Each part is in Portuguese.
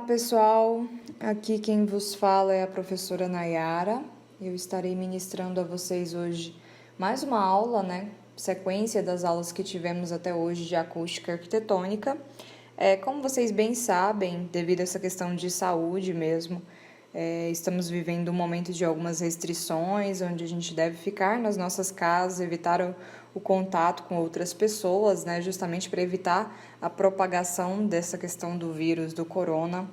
pessoal, aqui quem vos fala é a professora Nayara. Eu estarei ministrando a vocês hoje mais uma aula, sequência das aulas que tivemos até hoje de acústica arquitetônica. Como vocês bem sabem, devido a essa questão de saúde mesmo, estamos vivendo um momento de algumas restrições, onde a gente deve ficar nas nossas casas, evitar o contato com outras pessoas, justamente para evitar a propagação dessa questão do vírus, do corona.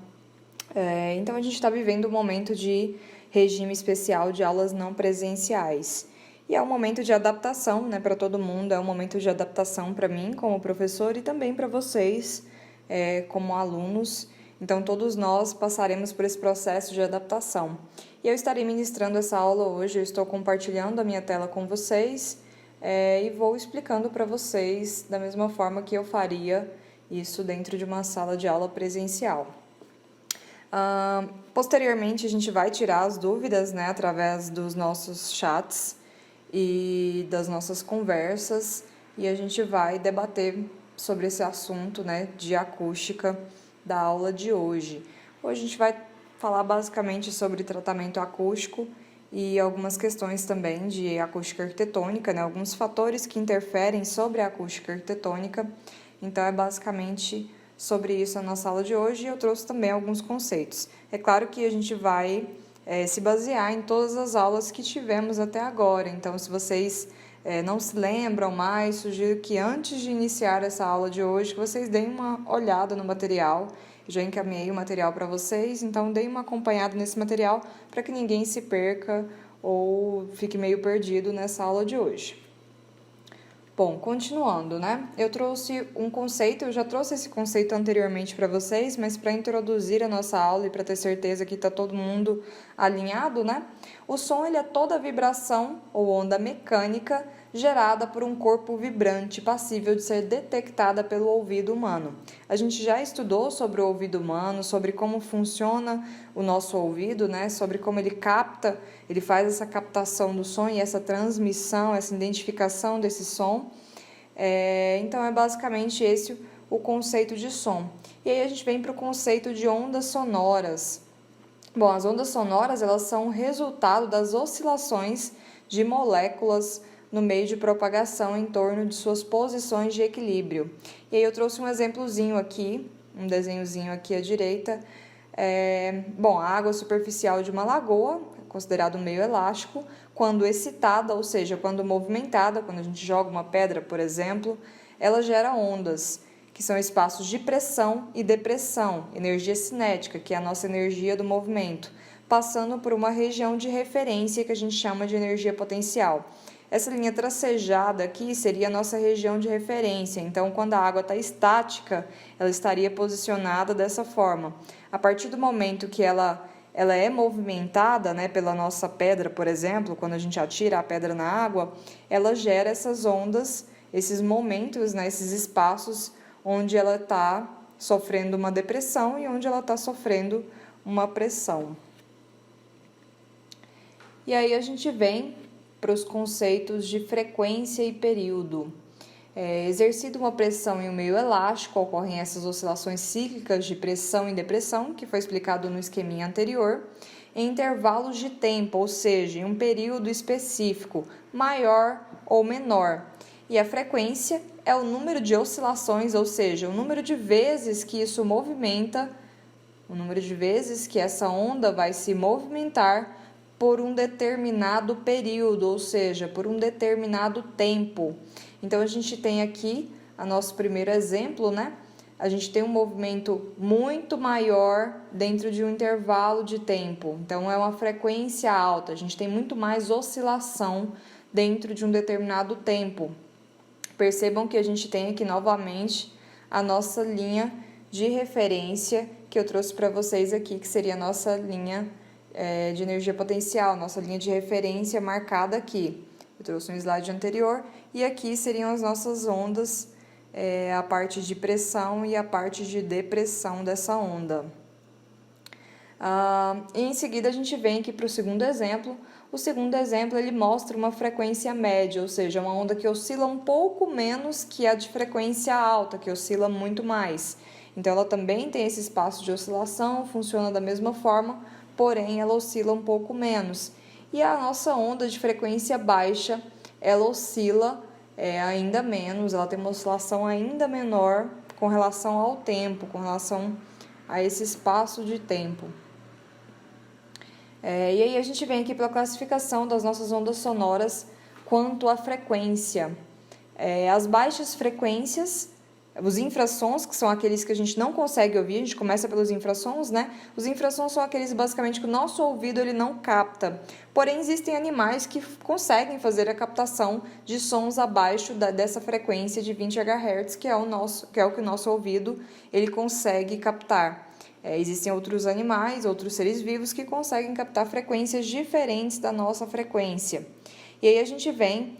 Então, a gente está vivendo um momento de regime especial de aulas não presenciais. E é um momento de adaptação, para todo mundo, é um momento de adaptação para mim como professor e também para vocês como alunos. Então, todos nós passaremos por esse processo de adaptação. E eu estarei ministrando essa aula hoje, eu estou compartilhando a minha tela com vocês e vou explicando para vocês da mesma forma que eu faria isso dentro de uma sala de aula presencial. Posteriormente, a gente vai tirar as dúvidas através dos nossos chats e das nossas conversas e a gente vai debater sobre esse assunto de acústica da aula de hoje. Hoje a gente vai falar basicamente sobre tratamento acústico e algumas questões também de acústica arquitetônica, alguns fatores que interferem sobre a acústica arquitetônica. Então, é basicamente sobre isso a nossa aula de hoje e eu trouxe também alguns conceitos. É claro que a gente vai se basear em todas as aulas que tivemos até agora. Então, se vocês não se lembram mais, sugiro que antes de iniciar essa aula de hoje, que vocês deem uma olhada no material. Eu já encaminhei o material para vocês, então deem uma acompanhada nesse material para que ninguém se perca ou fique meio perdido nessa aula de hoje. Bom, continuando, eu trouxe um conceito, eu já trouxe esse conceito anteriormente para vocês, mas para introduzir a nossa aula e para ter certeza que está todo mundo alinhado, o som ele é toda vibração ou onda mecânica gerada por um corpo vibrante passível de ser detectada pelo ouvido humano. A gente já estudou sobre o ouvido humano, sobre como funciona o nosso ouvido, sobre como ele capta, ele faz essa captação do som e essa transmissão, essa identificação desse som. Então, é basicamente esse o conceito de som. E aí a gente vem para o conceito de ondas sonoras. Bom, as ondas sonoras elas são resultado das oscilações de moléculas no meio de propagação em torno de suas posições de equilíbrio. E aí eu trouxe um exemplozinho aqui, um desenhozinho aqui à direita. A água superficial de uma lagoa, considerado um meio elástico, quando excitada, ou seja, quando movimentada, quando a gente joga uma pedra, por exemplo, ela gera ondas, que são espaços de pressão e depressão, energia cinética, que é a nossa energia do movimento, passando por uma região de referência que a gente chama de energia potencial. Essa linha tracejada aqui seria a nossa região de referência, então quando a água está estática, ela estaria posicionada dessa forma. A partir do momento que ela é movimentada pela nossa pedra, por exemplo, quando a gente atira a pedra na água, ela gera essas ondas, esses momentos, esses espaços onde ela está sofrendo uma depressão e onde ela está sofrendo uma pressão. E aí a gente vem para os conceitos de frequência e período. Exercida uma pressão em um meio elástico, ocorrem essas oscilações cíclicas de pressão e depressão, que foi explicado no esqueminha anterior, em intervalos de tempo, ou seja, em um período específico, maior ou menor. E a frequência é o número de oscilações, ou seja, o número de vezes que isso movimenta, o número de vezes que essa onda vai se movimentar por um determinado período, ou seja, por um determinado tempo. Então, a gente tem aqui o nosso primeiro exemplo, A gente tem um movimento muito maior dentro de um intervalo de tempo. Então, é uma frequência alta, a gente tem muito mais oscilação dentro de um determinado tempo. Percebam que a gente tem aqui novamente a nossa linha de referência que eu trouxe para vocês aqui, que seria a nossa linha de energia potencial, nossa linha de referência marcada aqui. Eu trouxe um slide anterior e aqui seriam as nossas ondas, a parte de pressão e a parte de depressão dessa onda. E em seguida a gente vem aqui para o segundo exemplo. O segundo exemplo ele mostra uma frequência média, ou seja, uma onda que oscila um pouco menos que a de frequência alta, que oscila muito mais. Então, ela também tem esse espaço de oscilação, funciona da mesma forma, porém, ela oscila um pouco menos. E a nossa onda de frequência baixa, ela oscila ainda menos, ela tem uma oscilação ainda menor com relação ao tempo, com relação a esse espaço de tempo. E aí a gente vem aqui pela classificação das nossas ondas sonoras quanto à frequência. As baixas frequências, os infrassons, que são aqueles que a gente não consegue ouvir, a gente começa pelos infrassons, né? Os infrassons são aqueles basicamente que o nosso ouvido ele não capta. Porém, existem animais que conseguem fazer a captação de sons abaixo dessa frequência de 20 Hz, que é o que o nosso ouvido ele consegue captar. Existem outros animais, outros seres vivos que conseguem captar frequências diferentes da nossa frequência. E aí a gente vem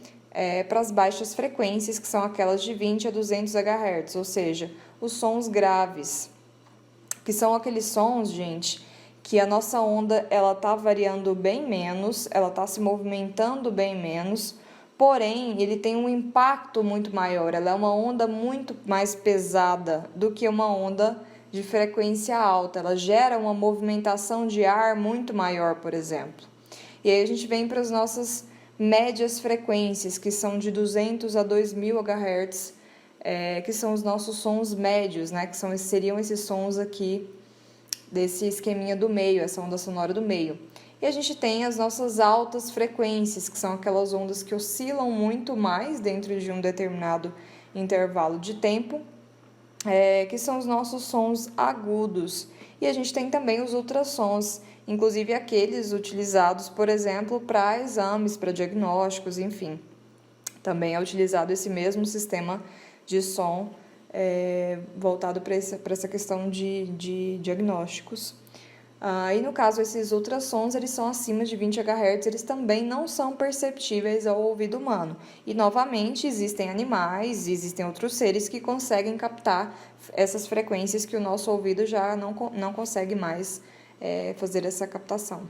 para as baixas frequências, que são aquelas de 20 a 200 Hz, ou seja, os sons graves, que são aqueles sons, gente, que a nossa onda ela está variando bem menos, ela está se movimentando bem menos, porém ele tem um impacto muito maior, ela é uma onda muito mais pesada do que uma onda de frequência alta, ela gera uma movimentação de ar muito maior, por exemplo. E aí a gente vem para as nossas médias frequências, que são de 200 a 2000 Hz, que são os nossos sons médios, né? Que seriam esses sons aqui desse esqueminha do meio, essa onda sonora do meio. E a gente tem as nossas altas frequências, que são aquelas ondas que oscilam muito mais dentro de um determinado intervalo de tempo, que são os nossos sons agudos. E a gente tem também os ultrassons, inclusive aqueles utilizados, por exemplo, para exames, para diagnósticos, enfim. Também é utilizado esse mesmo sistema de som voltado para essa questão de diagnósticos. E no caso, esses ultrassons, eles são acima de 20 Hz, eles também não são perceptíveis ao ouvido humano. E, novamente, existem animais, existem outros seres que conseguem captar essas frequências que o nosso ouvido já não consegue mais fazer essa captação.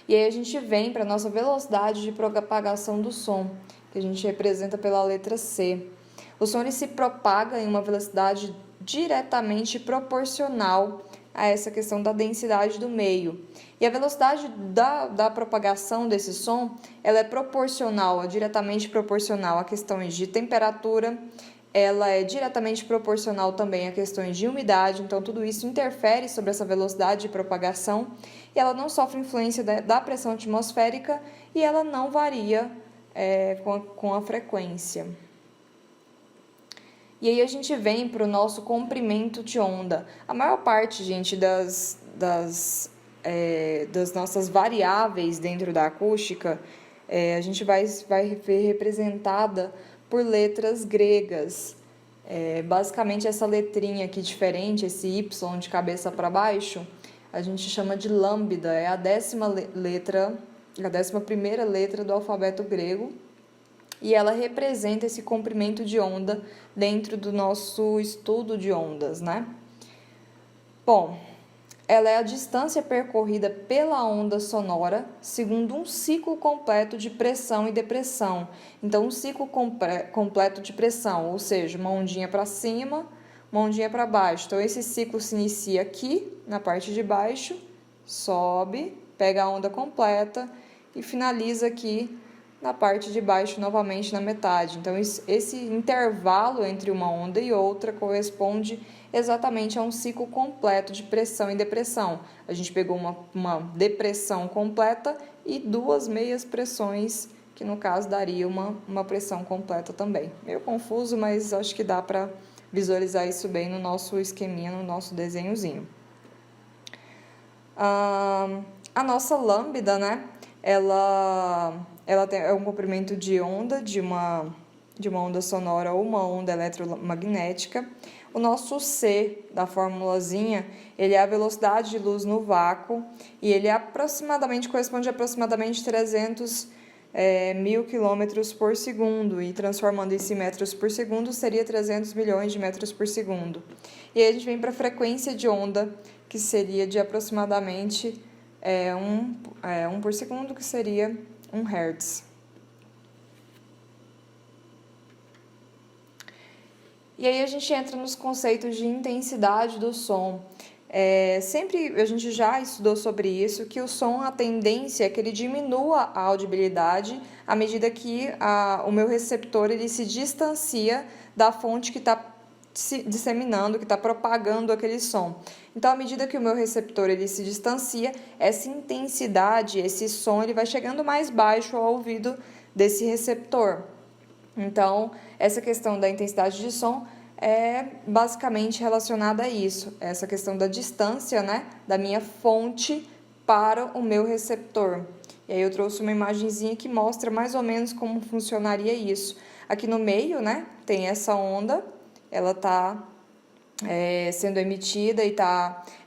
E aí a gente vem para a nossa velocidade de propagação do som, que a gente representa pela letra C. O som ele se propaga em uma velocidade diretamente proporcional a essa questão da densidade do meio. E a velocidade da propagação desse som, ela é proporcional, diretamente proporcional a questões de temperatura, ela é diretamente proporcional também a questões de umidade, então tudo isso interfere sobre essa velocidade de propagação e ela não sofre influência da pressão atmosférica e ela não varia com a frequência. E aí a gente vem para o nosso comprimento de onda. A maior parte, gente, das nossas variáveis dentro da acústica, a gente vai ver representada por letras gregas. Basicamente, essa letrinha aqui diferente, esse Y de cabeça para baixo, a gente chama de lambda, é a 11ª letra do alfabeto grego. E ela representa esse comprimento de onda dentro do nosso estudo de ondas, né? Bom, ela é a distância percorrida pela onda sonora segundo um ciclo completo de pressão e depressão. Então, um ciclo completo de pressão, ou seja, uma ondinha para cima, uma ondinha para baixo. Então, esse ciclo se inicia aqui, na parte de baixo, sobe, pega a onda completa e finaliza aqui na parte de baixo novamente na metade. Então, esse intervalo entre uma onda e outra corresponde exatamente a um ciclo completo de pressão e depressão. A gente pegou uma depressão completa e duas meias pressões, que no caso daria uma pressão completa também. Meio confuso, mas acho que dá para visualizar isso bem no nosso esqueminha, no nosso desenhozinho. A nossa lambda, né? Ela é um comprimento de onda de uma onda sonora ou uma onda eletromagnética. O nosso C da formulazinha, ele é a velocidade de luz no vácuo e ele corresponde a aproximadamente 300 mil quilômetros por segundo e transformando isso em metros por segundo seria 300 milhões de metros por segundo. E aí a gente vem para a frequência de onda, que seria de aproximadamente 1 por segundo, que seria 1 Hz. E aí a gente entra nos conceitos de intensidade do som. Sempre a gente já estudou sobre isso, que o som, a tendência é que ele diminua a audibilidade à medida que o meu receptor ele se distancia da fonte que está se disseminando, que está propagando aquele som. Então, à medida que o meu receptor ele se distancia, essa intensidade, esse som, ele vai chegando mais baixo ao ouvido desse receptor. Então, essa questão da intensidade de som é basicamente relacionada a isso, essa questão da distância, né, da minha fonte para o meu receptor. E aí eu trouxe uma imagenzinha que mostra mais ou menos como funcionaria isso. Aqui no meio, né, tem essa onda, ela está sendo emitida e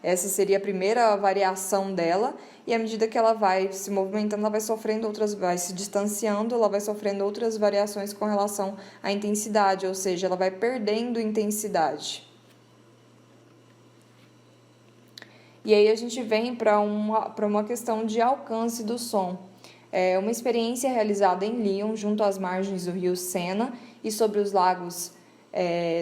essa seria a primeira variação dela, e à medida que ela vai se movimentando, ela vai sofrendo vai se distanciando, ela vai sofrendo outras variações com relação à intensidade, ou seja, ela vai perdendo intensidade. E aí a gente vem para uma questão de alcance do som. É uma experiência realizada em Lyon, junto às margens do rio Sena e sobre os lagos,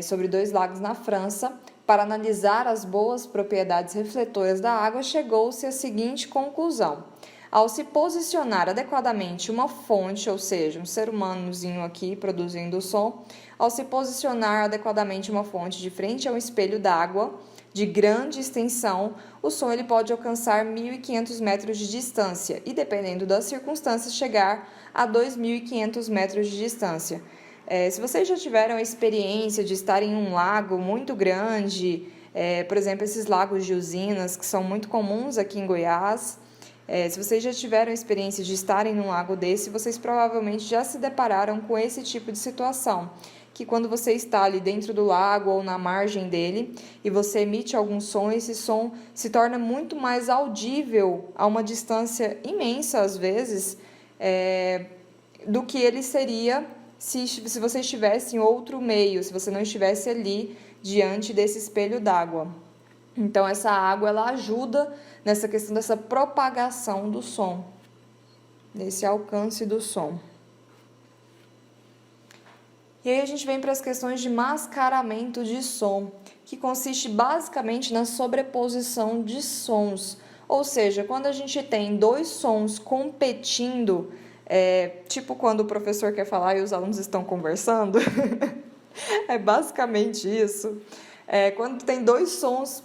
sobre 2 lagos na França. Para analisar as boas propriedades refletoras da água, chegou-se à seguinte conclusão: ao se posicionar adequadamente uma fonte, ou seja, um ser humanozinho aqui produzindo o som, ao se posicionar adequadamente uma fonte de frente a um espelho d'água de grande extensão, o som ele pode alcançar 1.500 metros de distância e, dependendo das circunstâncias, chegar a 2.500 metros de distância. Se vocês já tiveram a experiência de estar em um lago muito grande, por exemplo, esses lagos de usinas, que são muito comuns aqui em Goiás, se vocês já tiveram a experiência de estarem num lago desse, vocês provavelmente já se depararam com esse tipo de situação, que quando você está ali dentro do lago ou na margem dele e você emite algum som, esse som se torna muito mais audível a uma distância imensa, às vezes, do que ele seria se você estivesse em outro meio, se você não estivesse ali diante desse espelho d'água. Então, essa água ela ajuda nessa questão dessa propagação do som, desse alcance do som. E aí a gente vem para as questões de mascaramento de som, que consiste basicamente na sobreposição de sons. Ou seja, quando a gente tem 2 sons competindo, tipo quando o professor quer falar e os alunos estão conversando, é basicamente isso. Quando tem 2 sons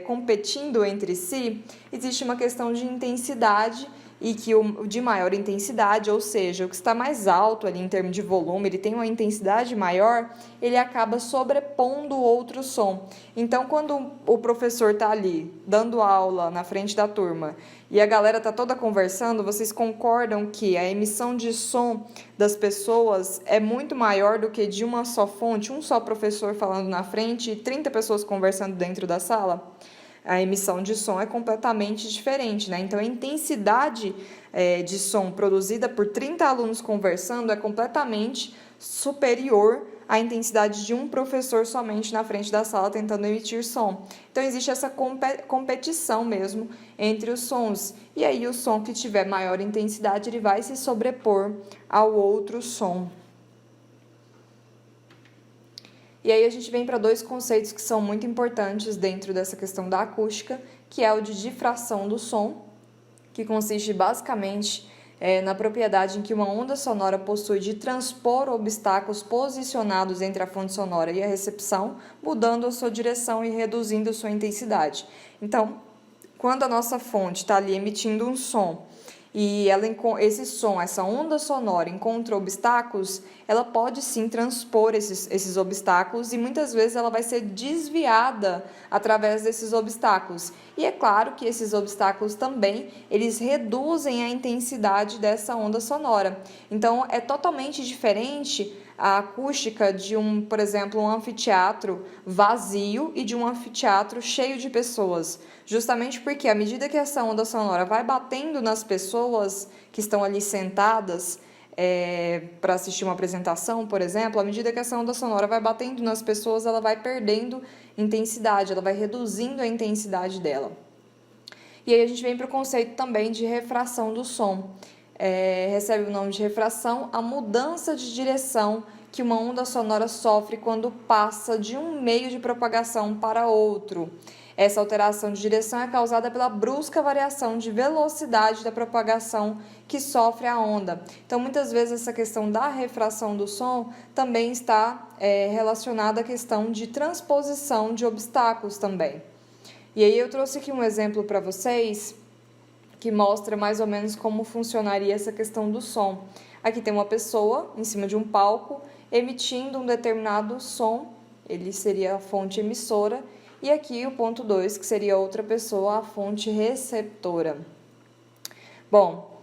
competindo entre si, existe uma questão de intensidade e que o de maior intensidade, ou seja, o que está mais alto ali em termos de volume, ele tem uma intensidade maior, ele acaba sobrepondo outro som. Então, quando o professor está ali dando aula na frente da turma e a galera está toda conversando, vocês concordam que a emissão de som das pessoas é muito maior do que de uma só fonte, um só professor falando na frente e 30 pessoas conversando dentro da sala? A emissão de som é completamente diferente, né? Então, a intensidade de som produzida por 30 alunos conversando é completamente superior à intensidade de um professor somente na frente da sala tentando emitir som. Então, existe essa competição mesmo entre os sons. E aí, o som que tiver maior intensidade, ele vai se sobrepor ao outro som. E aí a gente vem para 2 conceitos que são muito importantes dentro dessa questão da acústica, que é o de difração do som, que consiste basicamente na propriedade em que uma onda sonora possui de transpor obstáculos posicionados entre a fonte sonora e a recepção, mudando a sua direção e reduzindo sua intensidade. Então, quando a nossa fonte está ali emitindo um som, e esse som, essa onda sonora encontra obstáculos, ela pode sim transpor esses obstáculos e muitas vezes ela vai ser desviada através desses obstáculos. E é claro que esses obstáculos também, eles reduzem a intensidade dessa onda sonora. Então, é totalmente diferente a acústica de por exemplo, um anfiteatro vazio e de um anfiteatro cheio de pessoas. Justamente porque à medida que essa onda sonora vai batendo nas pessoas que estão ali sentadas para assistir uma apresentação, por exemplo, à medida que essa onda sonora vai batendo nas pessoas, ela vai perdendo intensidade, ela vai reduzindo a intensidade dela. E aí a gente vem para o conceito também de refração do som. recebe o nome de refração, a mudança de direção que uma onda sonora sofre quando passa de um meio de propagação para outro. Essa alteração de direção é causada pela brusca variação de velocidade da propagação que sofre a onda. Então, muitas vezes, essa questão da refração do som também está relacionada à questão de transposição de obstáculos também. E aí eu trouxe aqui um exemplo para vocês que mostra mais ou menos como funcionaria essa questão do som. Aqui tem uma pessoa em cima de um palco emitindo um determinado som, ele seria a fonte emissora, e aqui o ponto 2, que seria outra pessoa, a fonte receptora. Bom,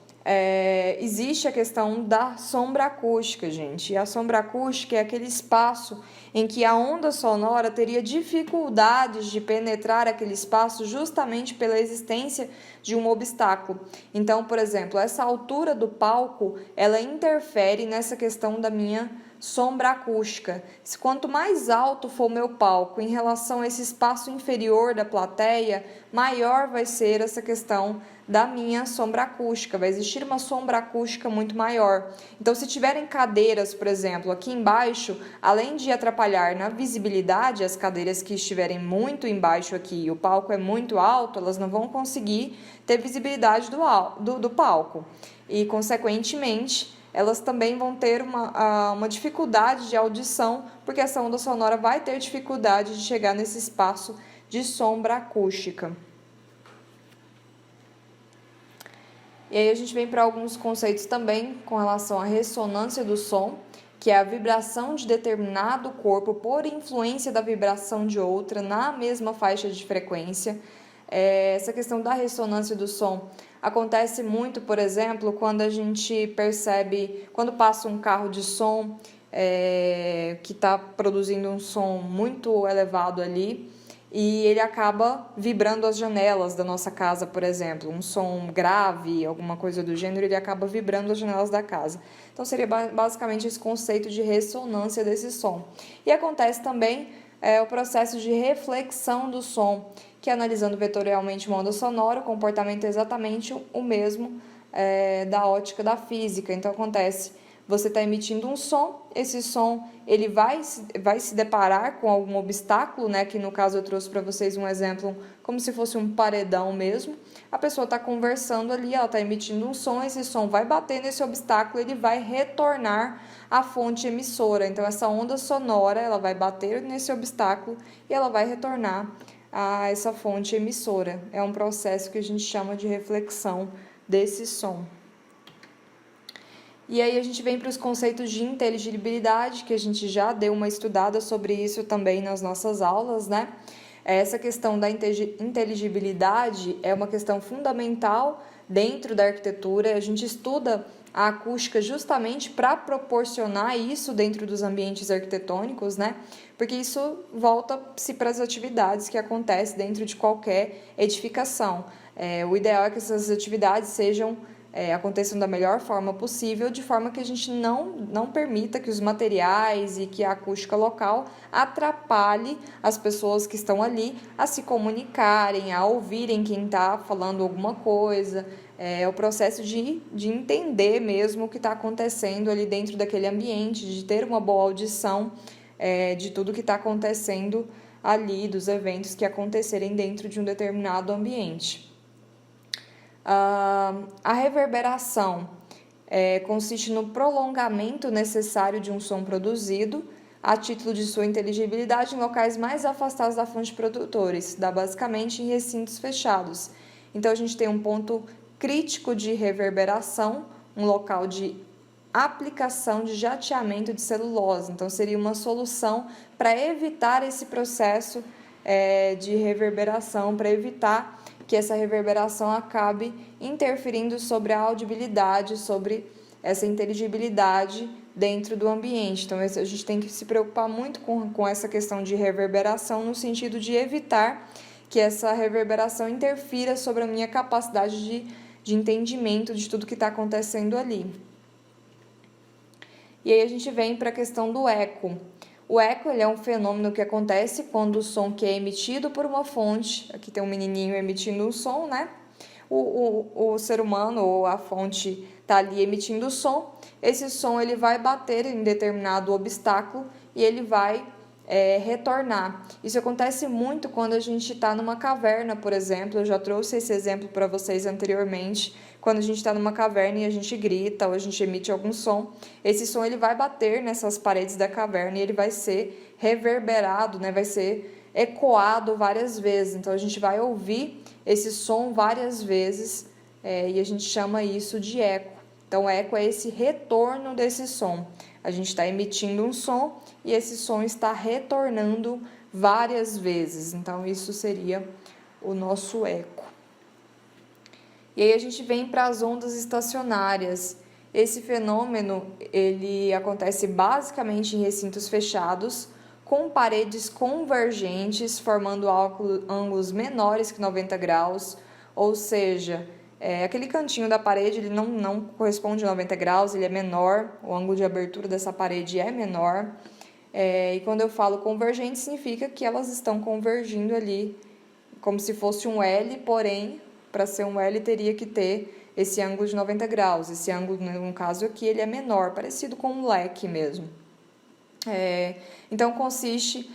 existe a questão da sombra acústica, gente. E a sombra acústica é aquele espaço em que a onda sonora teria dificuldades de penetrar aquele espaço justamente pela existência de um obstáculo. Então, por exemplo, essa altura do palco, ela interfere nessa questão da minha sombra acústica. Quanto mais alto for o meu palco em relação a esse espaço inferior da plateia, maior vai ser essa questão da minha sombra acústica, vai existir uma sombra acústica muito maior. Então, se tiverem cadeiras, por exemplo, aqui embaixo, além de atrapalhar na visibilidade, as cadeiras que estiverem muito embaixo aqui e o palco é muito alto, elas não vão conseguir ter visibilidade do palco. E, consequentemente, elas também vão ter uma dificuldade de audição, porque essa onda sonora vai ter dificuldade de chegar nesse espaço de sombra acústica. E aí a gente vem para alguns conceitos também com relação à ressonância do som, que é a vibração de determinado corpo por influência da vibração de outra na mesma faixa de frequência. Essa questão da ressonância do som acontece muito, por exemplo, quando a gente percebe, quando passa um carro de som que está produzindo um som muito elevado ali, e ele acaba vibrando as janelas da nossa casa, por exemplo. Um som grave, alguma coisa do gênero, ele acaba vibrando as janelas da casa. Então, seria basicamente esse conceito de ressonância desse som. E acontece também o processo de reflexão do som, que analisando vetorialmente uma onda sonora, o comportamento é exatamente o mesmo da ótica da física. Então, acontece, você está emitindo um som, esse som ele vai se deparar com algum obstáculo, né? Que no caso eu trouxe para vocês um exemplo como se fosse um paredão mesmo. A pessoa está conversando ali, ela está emitindo um som, esse som vai bater nesse obstáculo, ele vai retornar à fonte emissora. Então, essa onda sonora ela vai bater nesse obstáculo e ela vai retornar a essa fonte emissora. É um processo que a gente chama de reflexão desse som. E aí a gente vem para os conceitos de inteligibilidade, que a gente já deu uma estudada sobre isso também nas nossas aulas, né? Essa questão da inteligibilidade é uma questão fundamental dentro da arquitetura. A gente estuda a acústica justamente para proporcionar isso dentro dos ambientes arquitetônicos, né? Porque isso volta-se para as atividades que acontecem dentro de qualquer edificação. O ideal é que essas atividades aconteçam da melhor forma possível, de forma que a gente não permita que os materiais e que a acústica local atrapalhe as pessoas que estão ali a se comunicarem, a ouvirem quem está falando alguma coisa. É o processo de entender mesmo o que está acontecendo ali dentro daquele ambiente, de ter uma boa audição de tudo que está acontecendo ali, dos eventos que acontecerem dentro de um determinado ambiente. A reverberação consiste no prolongamento necessário de um som produzido a título de sua inteligibilidade em locais mais afastados da fonte produtora. Isso dá basicamente em recintos fechados. Então, a gente tem um ponto crítico de reverberação, um local de aplicação de jateamento de celulose. Então, seria uma solução para evitar esse processo de reverberação, para evitar que essa reverberação acabe interferindo sobre a audibilidade, sobre essa inteligibilidade dentro do ambiente. Então, a gente tem que se preocupar muito com essa questão de reverberação, no sentido de evitar que essa reverberação interfira sobre a minha capacidade de entendimento de tudo que está acontecendo ali. E aí a gente vem para a questão do eco. O eco ele é um fenômeno que acontece quando o som que é emitido por uma fonte, aqui tem um menininho emitindo um som, né? O ser humano ou a fonte está ali emitindo som, esse som ele vai bater em determinado obstáculo e ele vai retornar. Isso acontece muito quando a gente está numa caverna, por exemplo. Eu já trouxe esse exemplo para vocês anteriormente. Quando a gente está numa caverna e a gente grita ou a gente emite algum som, esse som ele vai bater nessas paredes da caverna e ele vai ser reverberado, né? Vai ser ecoado várias vezes. Então a gente vai ouvir esse som várias vezes e a gente chama isso de eco. Então, eco é esse retorno desse som. A gente está emitindo um som e esse som está retornando várias vezes. Então, isso seria o nosso eco. E aí a gente vem para as ondas estacionárias. Esse fenômeno, ele acontece basicamente em recintos fechados, com paredes convergentes, formando ângulos menores que 90 graus, ou seja, aquele cantinho da parede ele não corresponde a 90 graus, ele é menor, o ângulo de abertura dessa parede é menor. E quando eu falo convergente, significa que elas estão convergindo ali, como se fosse um L, porém, para ser um L teria que ter esse ângulo de 90 graus. Esse ângulo, no caso aqui, ele é menor, parecido com um leque mesmo. Então,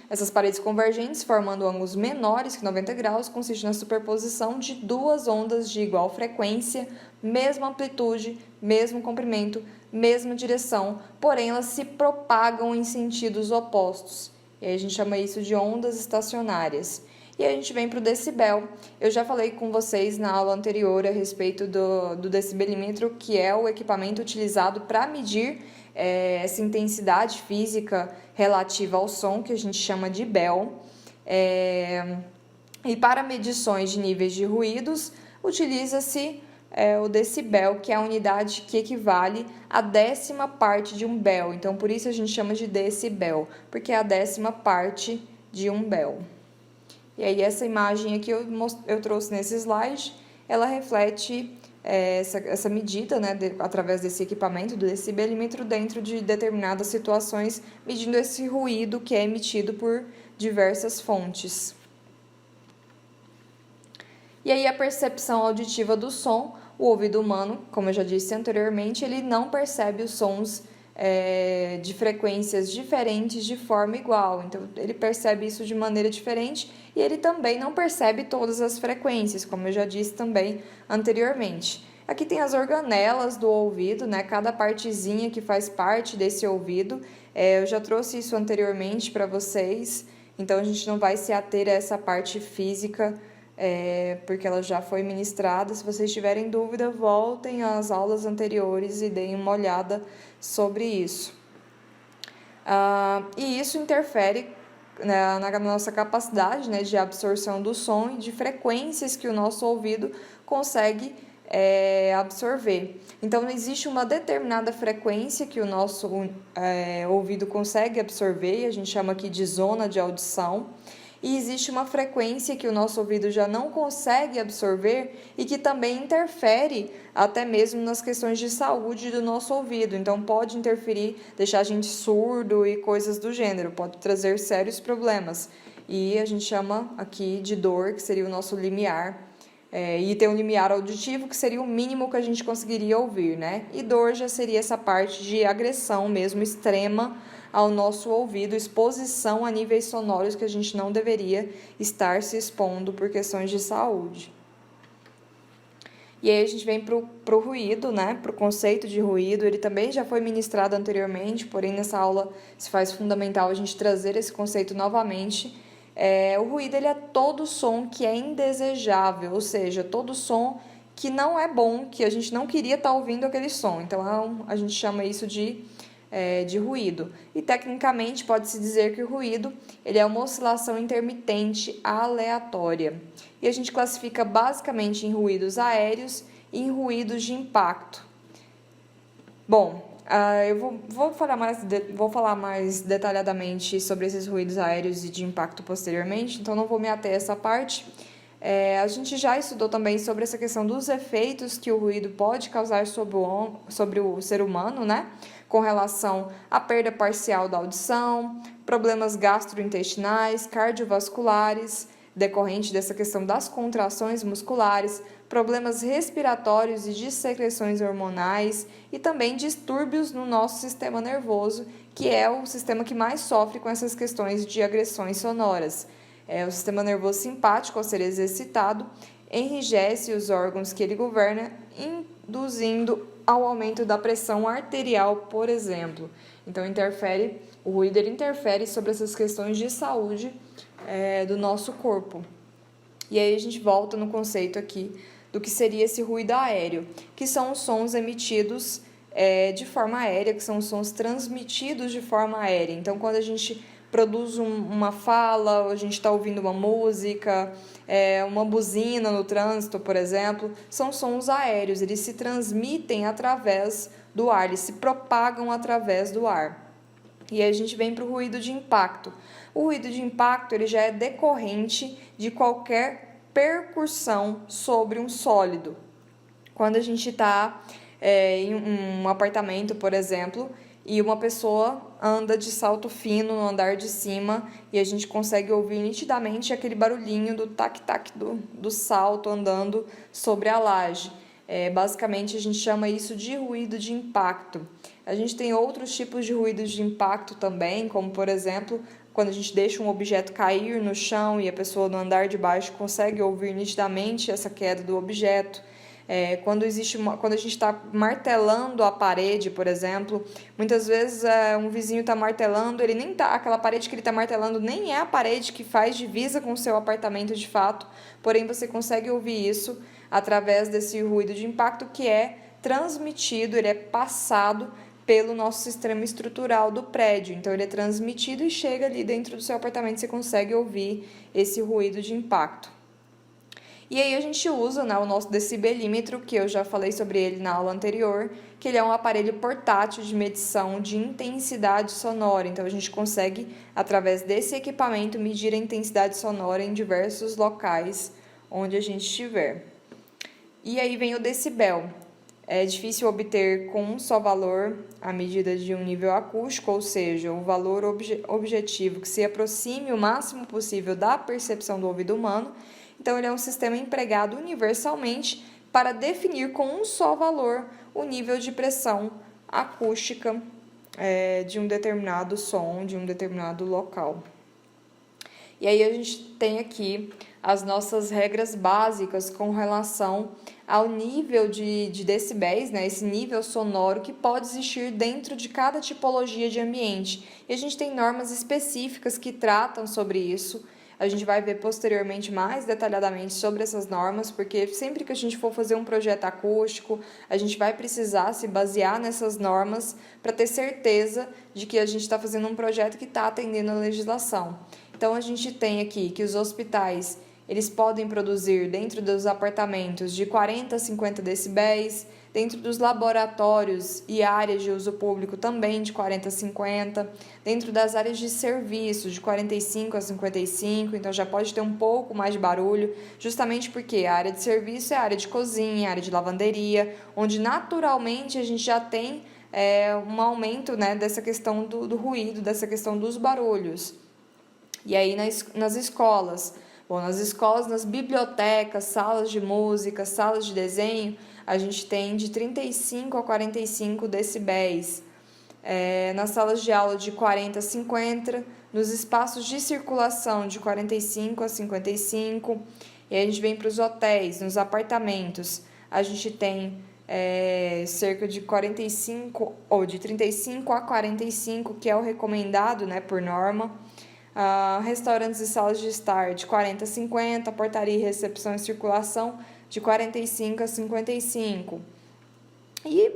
essas paredes convergentes formando ângulos menores que 90 graus, consiste na superposição de duas ondas de igual frequência, mesma amplitude, mesmo comprimento, mesma direção, porém elas se propagam em sentidos opostos. E aí a gente chama isso de ondas estacionárias. E a gente vem para o decibel. Eu já falei com vocês na aula anterior a respeito do decibelímetro, que é o equipamento utilizado para medir essa intensidade física relativa ao som, que a gente chama de bel. E para medições de níveis de ruídos, utiliza-se o decibel, que é a unidade que equivale à 10ª parte de um bel. Então, por isso a gente chama de decibel, porque é a 10ª parte de um bel. E aí, essa imagem aqui eu trouxe nesse slide, ela reflete essa medida, né, através desse equipamento do decibelímetro dentro de determinadas situações, medindo esse ruído que é emitido por diversas fontes. E aí a percepção auditiva do som, o ouvido humano, como eu já disse anteriormente, ele não percebe os sons de frequências diferentes de forma igual. Então, ele percebe isso de maneira diferente e ele também não percebe todas as frequências, como eu já disse também anteriormente. Aqui tem as organelas do ouvido, né? Cada partezinha que faz parte desse ouvido. Eu já trouxe isso anteriormente para vocês, então a gente não vai se ater a essa parte física, porque ela já foi ministrada. Se vocês tiverem dúvida, voltem às aulas anteriores e deem uma olhada sobre isso. E isso interfere na nossa capacidade, né, de absorção do som e de frequências que o nosso ouvido consegue absorver. Então, existe uma determinada frequência que o nosso ouvido consegue absorver, e a gente chama aqui de zona de audição. E existe uma frequência que o nosso ouvido já não consegue absorver e que também interfere até mesmo nas questões de saúde do nosso ouvido. Então, pode interferir, deixar a gente surdo e coisas do gênero, pode trazer sérios problemas. E a gente chama aqui de dor, que seria o nosso limiar. E tem um limiar auditivo, que seria o mínimo que a gente conseguiria ouvir, né? E dor já seria essa parte de agressão mesmo extrema ao nosso ouvido, exposição a níveis sonoros que a gente não deveria estar se expondo por questões de saúde. E aí a gente vem para o ruído, né? Para o conceito de ruído. Ele também já foi ministrado anteriormente, porém nessa aula se faz fundamental a gente trazer esse conceito novamente. O ruído ele é todo som que é indesejável, ou seja, todo som que não é bom, que a gente não queria estar ouvindo aquele som. Então a gente chama isso de ruído. E tecnicamente pode-se dizer que o ruído ele é uma oscilação intermitente aleatória. E a gente classifica basicamente em ruídos aéreos e em ruídos de impacto. Bom, eu vou falar mais detalhadamente sobre esses ruídos aéreos e de impacto posteriormente, então não vou me ater a essa parte. A gente já estudou também sobre essa questão dos efeitos que o ruído pode causar sobre o ser humano, né? Com relação à perda parcial da audição, problemas gastrointestinais, cardiovasculares, decorrente dessa questão das contrações musculares, problemas respiratórios e de secreções hormonais e também distúrbios no nosso sistema nervoso, que é o sistema que mais sofre com essas questões de agressões sonoras. O sistema nervoso simpático, ao ser exercitado, enrijece os órgãos que ele governa, induzindo ao aumento da pressão arterial, por exemplo. Então, o ruído ele interfere sobre essas questões de saúde do nosso corpo. E aí a gente volta no conceito aqui do que seria esse ruído aéreo, que são os sons emitidos de forma aérea, que são os sons transmitidos de forma aérea. Então, quando a gente produz uma fala, ou a gente está ouvindo uma música, uma buzina no trânsito, por exemplo, são sons aéreos, eles se transmitem através do ar, eles se propagam através do ar. E aí a gente vem para o ruído de impacto. O ruído de impacto ele já é decorrente de qualquer percussão sobre um sólido. Quando a gente está em um apartamento, por exemplo, e uma pessoa anda de salto fino no andar de cima e a gente consegue ouvir nitidamente aquele barulhinho do tac-tac do salto andando sobre a laje. Basicamente, a gente chama isso de ruído de impacto. A gente tem outros tipos de ruídos de impacto também, como, por exemplo, quando a gente deixa um objeto cair no chão e a pessoa no andar de baixo consegue ouvir nitidamente essa queda do objeto. Quando a gente está martelando a parede, por exemplo, muitas vezes um vizinho está martelando, aquela parede que ele está martelando nem é a parede que faz divisa com o seu apartamento de fato, porém você consegue ouvir isso através desse ruído de impacto que é transmitido, ele é passado pelo nosso sistema estrutural do prédio. Então, ele é transmitido e chega ali dentro do seu apartamento, você consegue ouvir esse ruído de impacto. E aí a gente usa o nosso decibelímetro, que eu já falei sobre ele na aula anterior, que ele é um aparelho portátil de medição de intensidade sonora. Então, a gente consegue, através desse equipamento, medir a intensidade sonora em diversos locais onde a gente estiver. E aí vem o decibel. É difícil obter com um só valor a medida de um nível acústico, ou seja, um valor objetivo que se aproxime o máximo possível da percepção do ouvido humano. Então, ele é um sistema empregado universalmente para definir com um só valor o nível de pressão acústica de um determinado som, de um determinado local. E aí a gente tem aqui as nossas regras básicas com relação ao nível de decibéis, esse nível sonoro que pode existir dentro de cada tipologia de ambiente. E a gente tem normas específicas que tratam sobre isso. A gente vai ver posteriormente mais detalhadamente sobre essas normas, porque sempre que a gente for fazer um projeto acústico, a gente vai precisar se basear nessas normas para ter certeza de que a gente está fazendo um projeto que está atendendo a legislação. Então, a gente tem aqui que os hospitais, eles podem produzir dentro dos apartamentos de 40 a 50 decibéis, dentro dos laboratórios e áreas de uso público também de 40 a 50, dentro das áreas de serviço de 45 a 55, então já pode ter um pouco mais de barulho, justamente porque a área de serviço é a área de cozinha, a área de lavanderia, onde naturalmente a gente já tem um aumento dessa questão do ruído, dessa questão dos barulhos. E aí nas escolas, nas bibliotecas, salas de música, salas de desenho, a gente tem de 35 a 45 decibéis. Nas salas de aula de 40 a 50, nos espaços de circulação de 45 a 55. E aí a gente vem para os hotéis, nos apartamentos, a gente tem cerca de 45 ou de 35 a 45, que é o recomendado por norma. Restaurantes e salas de estar de 40 a 50, portaria, recepção e circulação de 45 a 55. E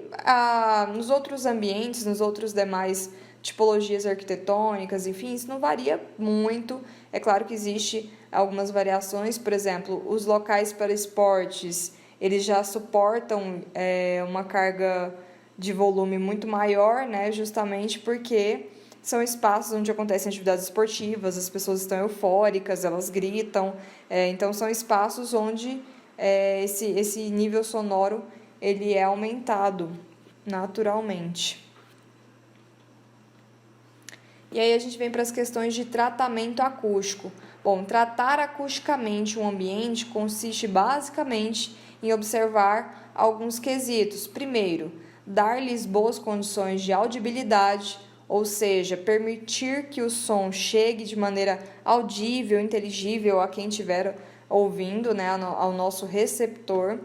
nos outros ambientes, nos outros demais tipologias arquitetônicas, enfim, isso não varia muito. É claro que existe algumas variações, por exemplo, os locais para esportes, eles já suportam uma carga de volume muito maior, justamente porque são espaços onde acontecem atividades esportivas, as pessoas estão eufóricas, elas gritam, então são espaços onde esse nível sonoro ele é aumentado naturalmente. E aí a gente vem para as questões de tratamento acústico. Bom, tratar acusticamente um ambiente consiste basicamente em observar alguns quesitos. Primeiro, dar-lhes boas condições de audibilidade, ou seja, permitir que o som chegue de maneira audível, inteligível a quem estiver ouvindo, né, ao nosso receptor,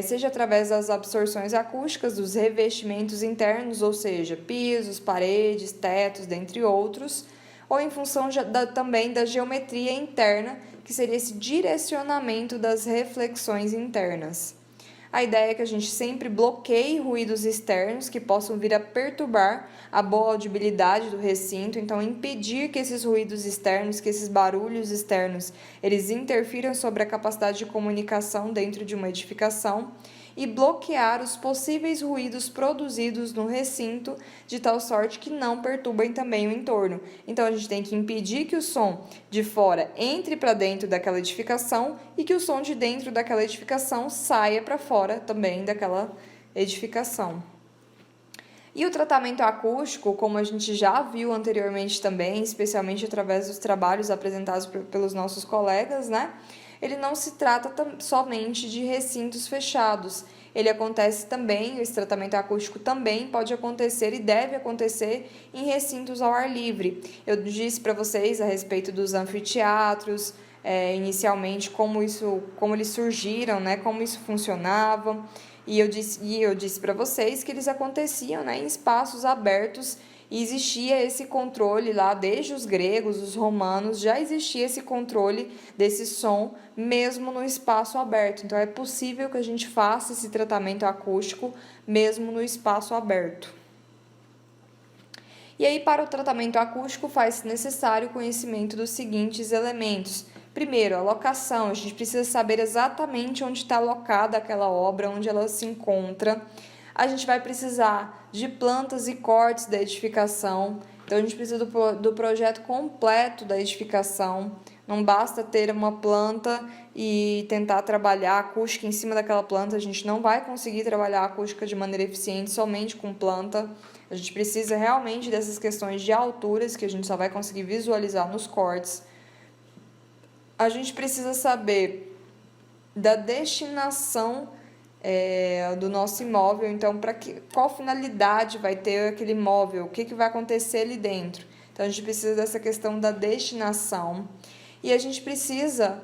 seja através das absorções acústicas dos revestimentos internos, ou seja, pisos, paredes, tetos, dentre outros, ou em função também da geometria interna, que seria esse direcionamento das reflexões internas. A ideia é que a gente sempre bloqueie ruídos externos que possam vir a perturbar a boa audibilidade do recinto, então impedir que esses ruídos externos, que esses barulhos externos, eles interfiram sobre a capacidade de comunicação dentro de uma edificação e bloquear os possíveis ruídos produzidos no recinto de tal sorte que não perturbem também o entorno. Então a gente tem que impedir que o som de fora entre para dentro daquela edificação e que o som de dentro daquela edificação saia para fora também daquela edificação. E o tratamento acústico, como a gente já viu anteriormente também, especialmente através dos trabalhos apresentados pelos nossos colegas, né? Ele não se trata somente de recintos fechados. Ele acontece também, esse tratamento acústico também pode acontecer e deve acontecer em recintos ao ar livre. Eu disse para vocês a respeito dos anfiteatros, inicialmente como eles surgiram, né? Como isso funcionava. E eu disse para vocês que eles aconteciam, né, em espaços abertos e existia esse controle lá desde os gregos, os romanos, já existia esse controle desse som mesmo no espaço aberto. Então é possível que a gente faça esse tratamento acústico mesmo no espaço aberto. E aí, para o tratamento acústico, faz-se necessário o conhecimento dos seguintes elementos. Primeiro, a locação. A gente precisa saber exatamente onde está alocada aquela obra, onde ela se encontra. A gente vai precisar de plantas e cortes da edificação. Então, a gente precisa do projeto completo da edificação. Não basta ter uma planta e tentar trabalhar a acústica em cima daquela planta. A gente não vai conseguir trabalhar a acústica de maneira eficiente somente com planta. A gente precisa realmente dessas questões de alturas que a gente só vai conseguir visualizar nos cortes. A gente precisa saber da destinação do nosso imóvel, então qual finalidade vai ter aquele imóvel, o que vai acontecer ali dentro. Então a gente precisa dessa questão da destinação e a gente precisa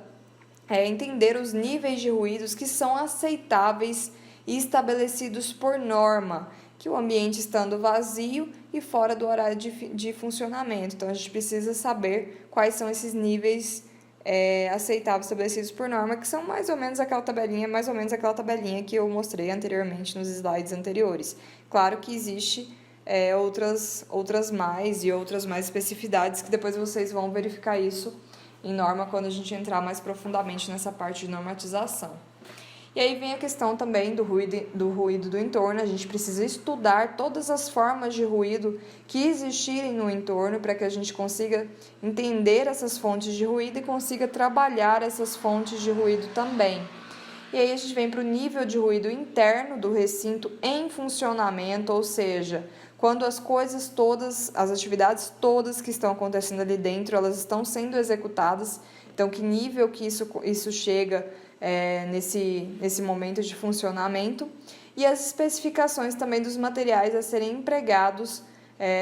entender os níveis de ruídos que são aceitáveis e estabelecidos por norma, que o ambiente estando vazio e fora do horário de funcionamento. Então a gente precisa saber quais são esses níveis aceitáveis estabelecidos por norma, que são mais ou menos aquela tabelinha que eu mostrei anteriormente nos slides anteriores. Claro que existe outras mais especificidades que depois vocês vão verificar isso em norma quando a gente entrar mais profundamente nessa parte de normatização. E aí vem a questão também do ruído do entorno. A gente precisa estudar todas as formas de ruído que existirem no entorno para que a gente consiga entender essas fontes de ruído e consiga trabalhar essas fontes de ruído também. E aí a gente vem para o nível de ruído interno do recinto em funcionamento, ou seja, quando as coisas todas, as atividades todas que estão acontecendo ali dentro, elas estão sendo executadas. Então, que nível que isso chega nesse momento de funcionamento, e as especificações também dos materiais a serem empregados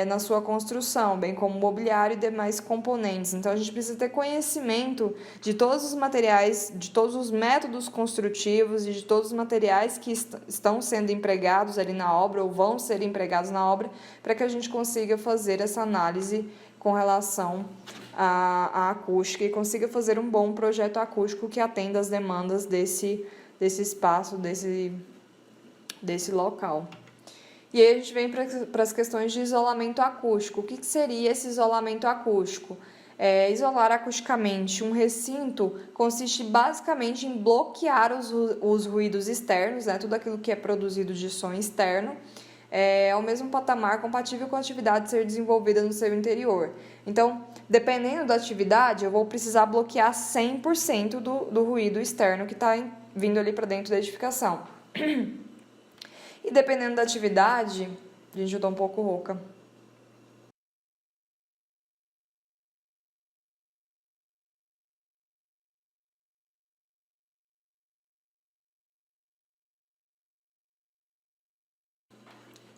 na sua construção, bem como mobiliário e demais componentes. Então, a gente precisa ter conhecimento de todos os materiais, de todos os métodos construtivos e de todos os materiais que estão sendo empregados ali na obra ou vão ser empregados na obra, para que a gente consiga fazer essa análise com relação à acústica e consiga fazer um bom projeto acústico que atenda às demandas desse espaço, desse local. E aí a gente vem para as questões de isolamento acústico. O que seria esse isolamento acústico? Isolar acusticamente um recinto consiste basicamente em bloquear os ruídos externos, né, tudo aquilo que é produzido de som externo, ao mesmo patamar compatível com a atividade ser desenvolvida no seu interior. Então, dependendo da atividade, eu vou precisar bloquear 100% do ruído externo que está vindo ali para dentro da edificação. E dependendo da atividade, gente, eu estou um pouco rouca.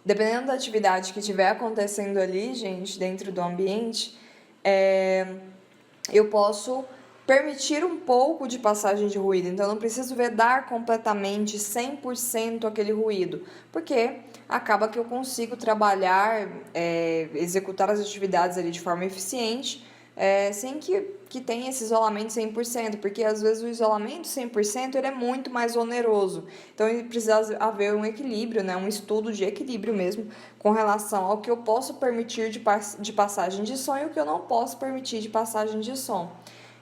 Dependendo da atividade que estiver acontecendo ali, gente, dentro do ambiente, eu posso permitir um pouco de passagem de ruído. Então, eu não preciso vedar completamente 100% aquele ruído, porque acaba que eu consigo trabalhar, executar as atividades ali de forma eficiente, sem que tenha esse isolamento 100%, porque às vezes o isolamento 100% ele é muito mais oneroso. Então, ele precisa haver um equilíbrio, né, um estudo de equilíbrio mesmo, com relação ao que eu posso permitir de passagem de som e o que eu não posso permitir de passagem de som.